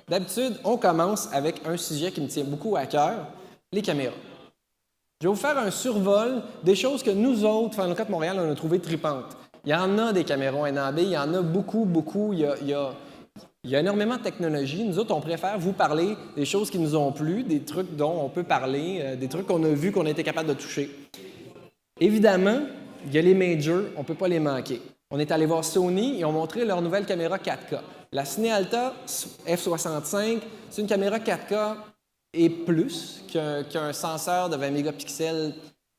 D'habitude, on commence avec un sujet qui me tient beaucoup à cœur, les caméras. Je vais vous faire un survol des choses que nous autres, Final Cut Montréal, on a trouvé tripantes. Il y en a des caméras NAB, il y en a beaucoup. Il y a énormément de technologies. Nous autres, on préfère vous parler des choses qui nous ont plu, des trucs dont on peut parler, des trucs qu'on a vus, qu'on a été capable de toucher. Évidemment, il y a les majors, on ne peut pas les manquer. On est allé voir Sony, ils ont montré leur nouvelle caméra 4K. La Cinealta F65, c'est une caméra 4K et plus qu'un senseur de 20 mégapixels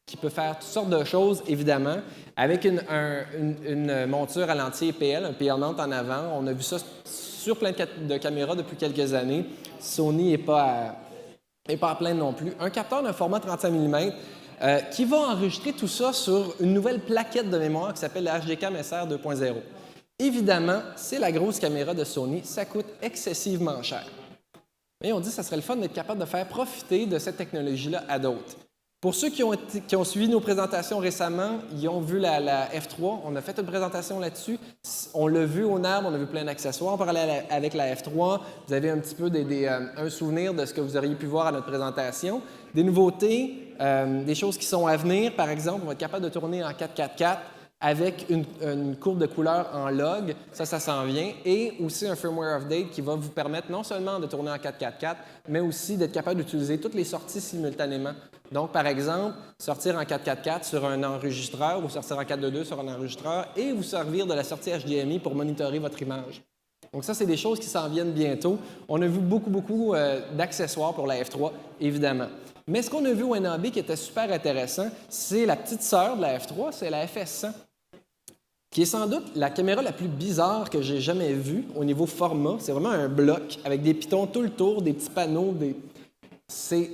qui peut faire toutes sortes de choses, évidemment, avec une monture à lentille PL, un PL mount en avant. On a vu ça sur plein de caméras depuis quelques années. Sony n'est pas à plaindre non plus. Un capteur d'un format 35 mm qui va enregistrer tout ça sur une nouvelle plaquette de mémoire qui s'appelle la HDCAM SR 2.0. Évidemment, c'est la grosse caméra de Sony. Ça coûte excessivement cher. Mais on dit que ça serait le fun d'être capable de faire profiter de cette technologie-là à d'autres. Pour ceux qui ont suivi nos présentations récemment, ils ont vu la F3. On a fait une présentation là-dessus. On l'a vu au NAB, on a vu plein d'accessoires. On parlait avec la F3. Vous avez un petit peu un souvenir de ce que vous auriez pu voir à notre présentation. Des nouveautés, des choses qui sont à venir. Par exemple, on va être capable de tourner en 4.4.4 avec une courbe de couleur en log, ça s'en vient, et aussi un firmware update qui va vous permettre non seulement de tourner en 4.4.4, mais aussi d'être capable d'utiliser toutes les sorties simultanément. Donc, par exemple, sortir en 4.4.4 sur un enregistreur ou sortir en 4.2.2 sur un enregistreur et vous servir de la sortie HDMI pour monitorer votre image. Donc ça, c'est des choses qui s'en viennent bientôt. On a vu beaucoup d'accessoires pour la F3, évidemment. Mais ce qu'on a vu au NAB qui était super intéressant, c'est la petite sœur de la F3, c'est la FS100. Qui est sans doute la caméra la plus bizarre que j'ai jamais vue au niveau format. C'est vraiment un bloc avec des pitons tout le tour, des petits panneaux. C'est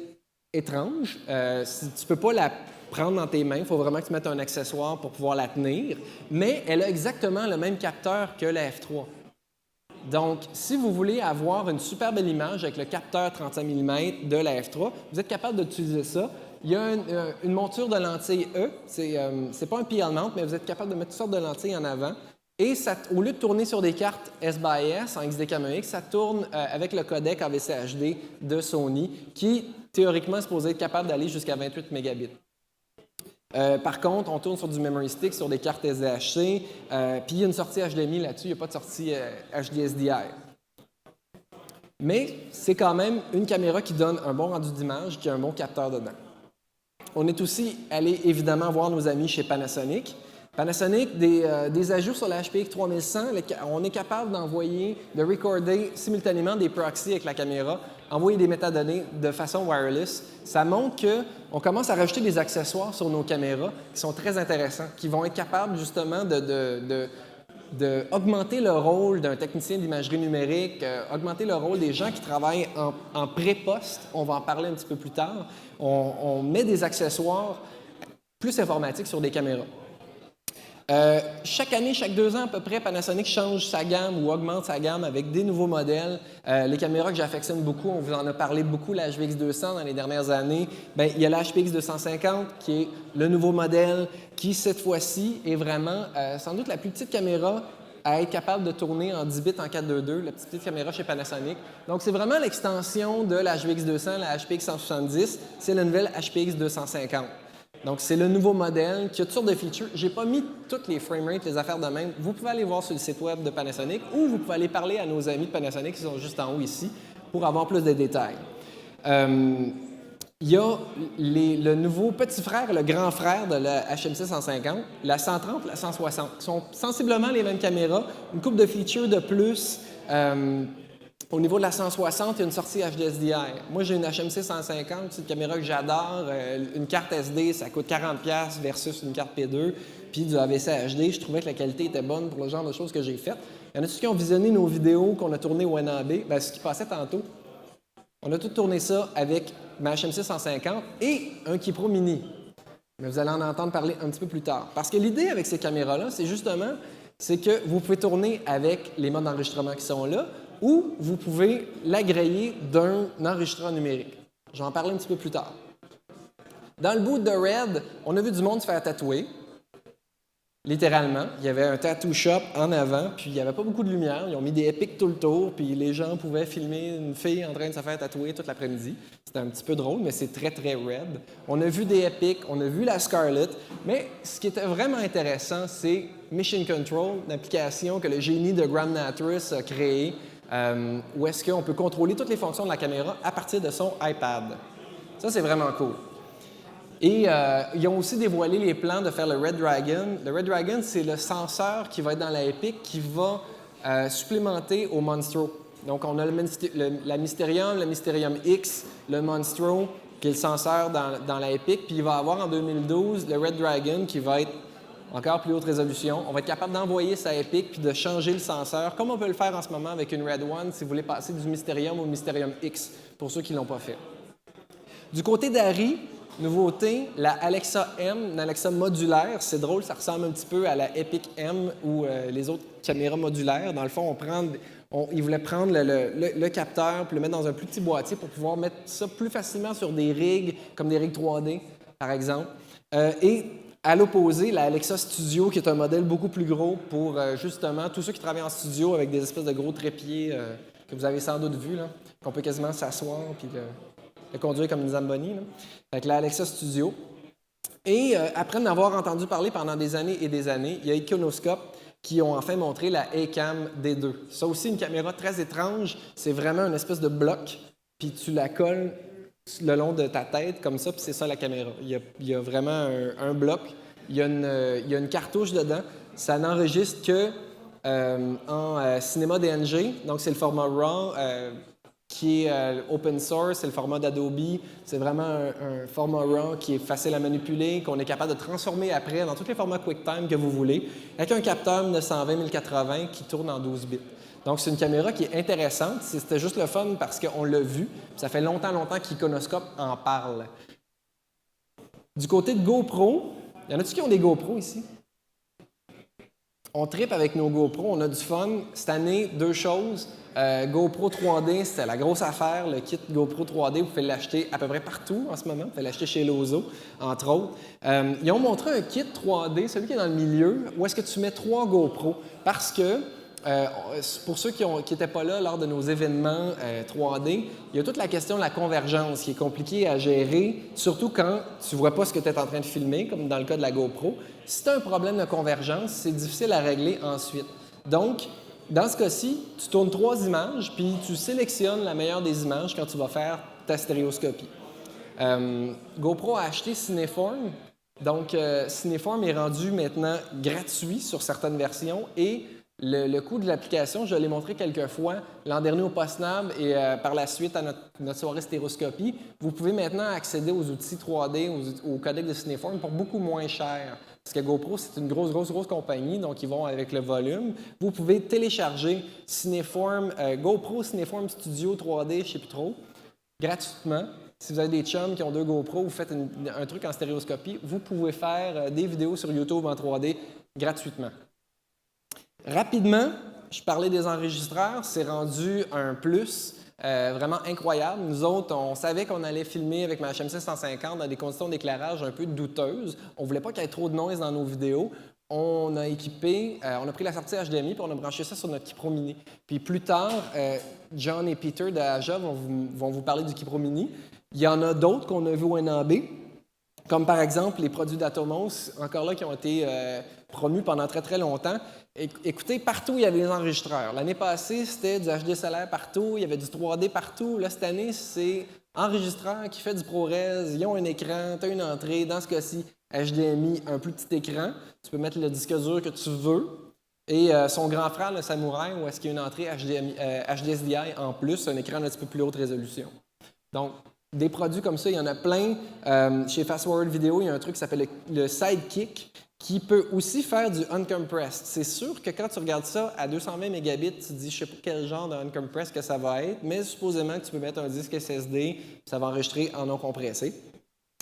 étrange. Tu ne peux pas la prendre dans tes mains. Il faut vraiment que tu mettes un accessoire pour pouvoir la tenir. Mais elle a exactement le même capteur que la F3. Donc, si vous voulez avoir une super belle image avec le capteur 35 mm de la F3, vous êtes capable d'utiliser ça. Il y a une monture de lentille E, c'est pas un PL mount, mais vous êtes capable de mettre toutes sortes de lentilles en avant. Et ça, au lieu de tourner sur des cartes S/S en XD-CAM-EX, ça tourne avec le codec AVC HD de Sony, qui théoriquement est supposé être capable d'aller jusqu'à 28 mégabits. Par contre, on tourne sur du memory stick, sur des cartes SDHC, puis il y a une sortie HDMI là-dessus, il n'y a pas de sortie HDSDI. Mais c'est quand même une caméra qui donne un bon rendu d'image, qui a un bon capteur dedans. On est aussi allé évidemment voir nos amis chez Panasonic. Panasonic, des ajouts sur la HPX 3100, on est capable de recorder simultanément des proxys avec la caméra, envoyer des métadonnées de façon wireless. Ça montre qu'on commence à rajouter des accessoires sur nos caméras qui sont très intéressants, qui vont être capables justement d'augmenter le rôle d'un technicien d'imagerie numérique, augmenter le rôle des gens qui travaillent en pré-poste. On va en parler un petit peu plus tard. On met des accessoires plus informatiques sur des caméras. Chaque année, chaque 2 ans à peu près, Panasonic change sa gamme ou augmente sa gamme avec des nouveaux modèles. Les caméras que j'affectionne beaucoup, on vous en a parlé beaucoup, la HVX 200 dans les dernières années. Bien, il y a la HPX 250 qui est le nouveau modèle qui, cette fois-ci, est vraiment sans doute la plus petite caméra à être capable de tourner en 10 bits en 4.2.2, la petite caméra chez Panasonic. Donc, c'est vraiment l'extension de la HVX 200, la HPX 170, c'est la nouvelle HPX 250. Donc, c'est le nouveau modèle qui a toutes sortes de features. Je n'ai pas mis toutes les framerates, les affaires de même. Vous pouvez aller voir sur le site web de Panasonic ou vous pouvez aller parler à nos amis de Panasonic qui sont juste en haut ici pour avoir plus de détails. Il y a le nouveau petit frère, le grand frère de la HMC 150, la 130, la 160, qui sont sensiblement les mêmes caméras, une couple de features de plus. Au niveau de la 160, il y a une sortie HDSDI. Moi, j'ai une HMC 150, c'est une caméra que j'adore. Une carte SD, ça coûte 40$ versus une carte P2, puis du AVC HD. Je trouvais que la qualité était bonne pour le genre de choses que j'ai faites. Il y en a tous qui ont visionné nos vidéos qu'on a tournées au NAB. Bien, ce qui passait tantôt, on a tout tourné ça avec ma HMC 150 et un Keypro Mini. Mais vous allez en entendre parler un petit peu plus tard. Parce que l'idée avec ces caméras-là, c'est que vous pouvez tourner avec les modes d'enregistrement qui sont là, ou vous pouvez l'agréger d'un enregistreur numérique. Je vais en parler un petit peu plus tard. Dans le boot de Red, on a vu du monde se faire tatouer. Littéralement, il y avait un tattoo shop en avant, puis il n'y avait pas beaucoup de lumière. Ils ont mis des Epic tout le tour, puis les gens pouvaient filmer une fille en train de se faire tatouer toute l'après-midi. C'était un petit peu drôle, mais c'est très, très raide. On a vu des Epic, on a vu la Scarlett, mais ce qui était vraiment intéressant, c'est Mission Control, l'application que le génie de Graham Natrous a créée, où est-ce qu'on peut contrôler toutes les fonctions de la caméra à partir de son iPad. Ça, c'est vraiment cool. Et ils ont aussi dévoilé les plans de faire le Red Dragon. Le Red Dragon, c'est le senseur qui va être dans la Epic qui va supplémenter au Monstro. Donc, on a la Mysterium, le Mysterium X, le Monstro, qui est le senseur dans la Epic. Puis il va avoir en 2012 le Red Dragon qui va être encore plus haute résolution. On va être capable d'envoyer sa Epic puis de changer le senseur, comme on peut le faire en ce moment avec une Red One si vous voulez passer du Mysterium au Mysterium X, pour ceux qui ne l'ont pas fait. Du côté d'Arri, nouveauté, la Alexa M, une Alexa modulaire. C'est drôle, ça ressemble un petit peu à la Epic M ou les autres caméras modulaires. Dans le fond, ils voulaient prendre le capteur et le mettre dans un plus petit boîtier pour pouvoir mettre ça plus facilement sur des rigs, comme des rigs 3D, par exemple. Et à l'opposé, la Alexa Studio, qui est un modèle beaucoup plus gros pour justement tous ceux qui travaillent en studio avec des espèces de gros trépieds que vous avez sans doute vus, qu'on peut quasiment s'asseoir puis le conduire comme une Zamboni. Avec la Alexa Studio. Et après en avoir entendu parler pendant des années et des années, il y a Iconoscope qui ont enfin montré la Acam D2. Ça aussi, une caméra très étrange. C'est vraiment une espèce de bloc, puis tu la colles le long de ta tête comme ça, puis c'est ça la caméra. Il y a vraiment un bloc. Il y a une cartouche dedans. Ça n'enregistre que en cinéma DNG, donc c'est le format RAW. Qui est open source, c'est le format d'Adobe. C'est vraiment un format RAW qui est facile à manipuler, qu'on est capable de transformer après dans tous les formats QuickTime que vous voulez, avec un capteur 920-1080 qui tourne en 12 bits. Donc, c'est une caméra qui est intéressante. C'était juste le fun parce qu'on l'a vu. Ça fait longtemps qu'Iconoscope en parle. Du côté de GoPro, y en a-tu qui ont des GoPro ici? On trippe avec nos GoPro, on a du fun. Cette année, deux choses. GoPro 3D, c'était la grosse affaire. Le kit GoPro 3D, vous pouvez l'acheter à peu près partout en ce moment. Vous pouvez l'acheter chez Lozo, entre autres. Ils ont montré un kit 3D, celui qui est dans le milieu, où est-ce que tu mets 3 GoPro. Parce que, pour ceux qui n'étaient pas là lors de nos événements 3D, il y a toute la question de la convergence qui est compliquée à gérer, surtout quand tu ne vois pas ce que tu es en train de filmer, comme dans le cas de la GoPro. Si tu as un problème de convergence, c'est difficile à régler ensuite. Donc, dans ce cas-ci, tu tournes 3 images, puis tu sélectionnes la meilleure des images quand tu vas faire ta stéréoscopie. GoPro a acheté Cineform. Donc, Cineform est rendu maintenant gratuit sur certaines versions et le coût de l'application, je l'ai montré quelques fois l'an dernier au PostNab et par la suite à notre soirée stéréoscopie. Vous pouvez maintenant accéder aux outils 3D, au codec de Cineform pour beaucoup moins cher. Parce que GoPro, c'est une grosse compagnie, donc ils vont avec le volume. Vous pouvez télécharger GoPro Cineform Studio 3D, je ne sais plus trop, gratuitement. Si vous avez des chums qui ont 2 GoPro, vous faites un truc en stéréoscopie, vous pouvez faire des vidéos sur YouTube en 3D gratuitement. Rapidement, je parlais des enregistreurs, c'est rendu un plus vraiment incroyable. Nous autres, on savait qu'on allait filmer avec ma HMC 150 dans des conditions d'éclairage un peu douteuses. On ne voulait pas qu'il y ait trop de noise dans nos vidéos. On a pris la sortie HDMI puis on a branché ça sur notre Kipro Mini. Puis plus tard, John et Peter de Aja vont vous parler du Kipro Mini. Il y en a d'autres qu'on a vu au NAB, comme par exemple les produits d'Atomos, encore là, qui ont été promus pendant très, très longtemps. Écoutez, partout, il y avait des enregistreurs. L'année passée, c'était du HDSLR partout, il y avait du 3D partout. Là, cette année, c'est enregistreur qui fait du ProRes. Ils ont un écran, tu as une entrée. Dans ce cas-ci, HDMI, un plus petit écran. Tu peux mettre le disque dur que tu veux. Et son grand frère, le Samurai, où est-ce qu'il y a une entrée HDSDI en plus, un écran un petit peu plus haute résolution. Donc, des produits comme ça, il y en a plein. Chez Fast Forward Video, il y a un truc qui s'appelle le Sidekick, qui peut aussi faire du uncompressed. C'est sûr que quand tu regardes ça à 220 mégabits, tu te dis, je ne sais pas quel genre de uncompressed que ça va être, mais supposément que tu peux mettre un disque SSD, ça va enregistrer en non compressé.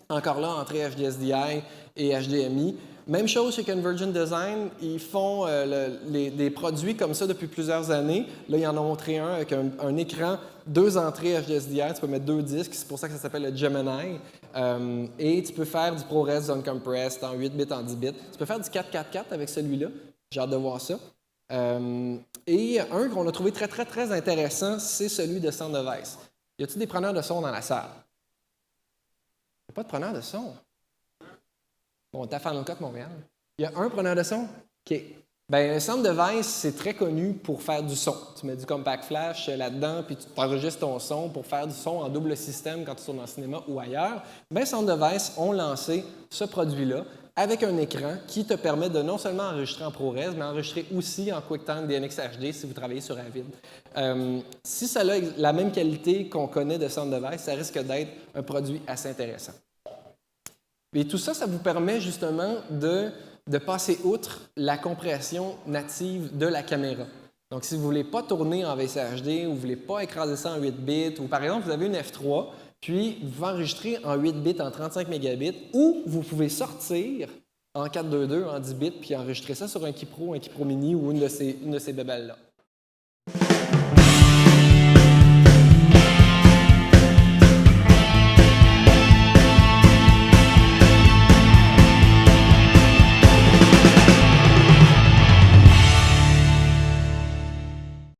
Encore là, entrée HDSDI et HDMI. Même chose chez Convergent Design, ils font des produits comme ça depuis plusieurs années. Là, ils en ont montré un avec un écran, 2 entrées HDSDR, tu peux mettre 2 disques, c'est pour ça que ça s'appelle le Gemini. Et tu peux faire du ProRes Uncompressed en 8 bits, en 10 bits. Tu peux faire du 444 avec celui-là. J'ai hâte de voir ça. Et un qu'on a trouvé très, très, très intéressant, c'est celui de Sounddevice. Y a-t-il des preneurs de son dans la salle? Il n'y a pas de preneur de son. Bon, t'as Final Cut Montréal. Il y a un preneur de son? OK. Bien, Sounddevice, c'est très connu pour faire du son. Tu mets du compact flash là-dedans, puis tu enregistres ton son pour faire du son en double système quand tu tournes dans le cinéma ou ailleurs. Bien, Sounddevice ont lancé ce produit-là avec un écran qui te permet de non seulement enregistrer en ProRes, mais enregistrer aussi en QuickTime DNX HD si vous travaillez sur Avid. Si ça a la même qualité qu'on connaît de Sounddevice, ça risque d'être un produit assez intéressant. Et tout ça, ça vous permet justement de passer outre la compression native de la caméra. Donc, si vous ne voulez pas tourner en VCHD ou vous ne voulez pas écraser ça en 8 bits, ou par exemple, vous avez une F3, puis vous pouvez enregistrer en 8 bits, en 35 mégabits, ou vous pouvez sortir en 422, en 10 bits, puis enregistrer ça sur un Keypro, un Keypro Mini ou une de ces bébelles-là.